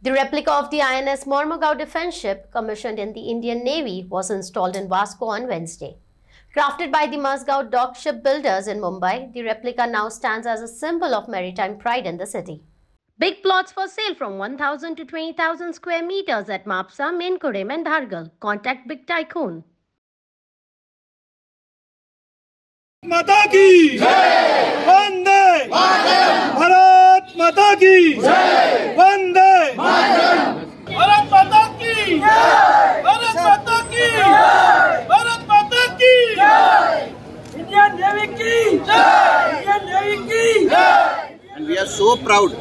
The replica of the INS Mormugao defense ship, commissioned in the Indian Navy, was installed in Vasco on Wednesday. Crafted by the Masgao Dock Shipbuilders in Mumbai, the replica now stands as a symbol of maritime pride in the city. Big plots for sale from 1,000 to 20,000 square meters at Mapsa, Menkurem and Dhargal. Contact Big Tycoon. माता की जय, वंदे मातरम। भारत माता की जय, वंदे मातरम। भारत माता की जय, भारत माता की जय, भारत माता की जय, इंडियन नेवी की जय, इंडियन नेवी की जय। And we are so proud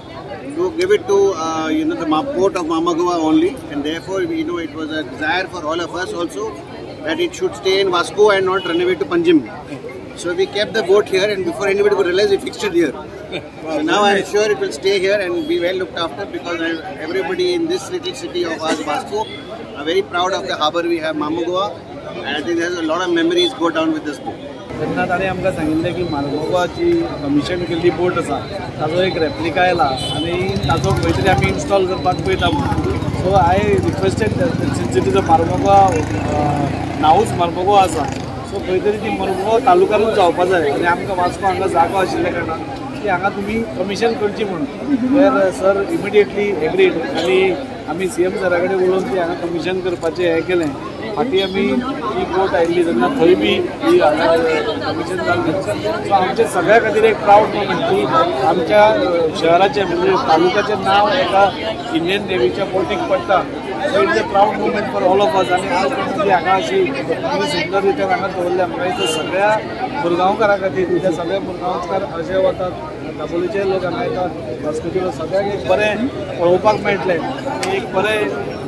to give it to the port of Mormugao only, and therefore it was a desire for all of us also that it should stay in Vasco and not run away to Panjim. So we kept the boat here, and before anybody would realize, we fixed it here. So now I am sure it will stay here and be well looked after, because everybody in this little city of ours, Vasco, are very proud of the harbour we have, Mormugao, and I think there's a lot of memories go down with this boat. तेन्ना ताणें आमकां सांगिल्लें की मोर्मुगांवची commission केल्ली boat आसा ताजो एक replica येला आनी ताजो खंय तरी आमी इन्स्टॉल करपाक पळयता म्हणून. So I requested since it is a Mormugao नांवूच मोर्मुगांव आसा, सो खंय तरी ती मोर्मुगांव तालुक्यांतूच जावपा जाय आनी आमकां वास्को हांगा जागो आशिल्ल्या कारणान की हांगा तुमी कमिशन करची म्हणून. वेर सर इमिडिएटली एग्रीड आनी आमी CM सरा कडेन उलोवन ती हांगा कमिशन करपाचें हें केलें. फाटीं आमी ही बोट आयिल्ली तेन्ना थंय बी ही कमिशन जाल्लें. सो आमच्या सगळ्या खातीर एक प्रावड मोमेंट की आमच्या शहराचें म्हणजे तालुक्याचें नांव एका इंडियन नेवीच्या बोटीक पडटा. So it's a proud moment for all of us. आनी आज ती हांगा अशी सुंदर रितीन हांगा दवरल्या आमकां इथं सगळ्या मुरगांवकारां खातीर, ते सगळे मुरगांवकार अशे वतात, दाबोलीचे लोक हांगा येतात, वास्कोचे लोक, सगळ्यांक एक बरें पळोवपाक मेळटलें आनी एक बरें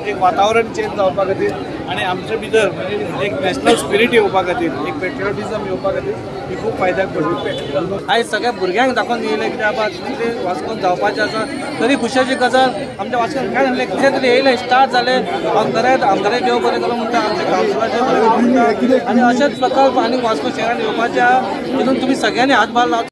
एक वातावरण चेंज जावपा खातीर आनी आमचे भितर म्हणजे एक नॅशनल स्पिरीट येवपा खातीर, एक पेट्रियोटिजम येवपा खातीर ही खूब फायद्याक पडली. आयज सगळ्या भुरग्यांक दाखोवन दिलें कित्याक बाबा कितें वास्कोन जावपाचें आसा. तरी खुशाची गजाल आमच्या वास्कोन काय जालें, कितें तरी येयलें, स्टार्ट जालें. आमदारान देव बरें केलो म्हणटा, आमच्या कावन्सिलराचें बरें म्हणटा, आनी अशेच प्रकल्प आनी वास्को शहरान येवपाचे तितून तुमी सगळ्यांनी हातभार लावचे.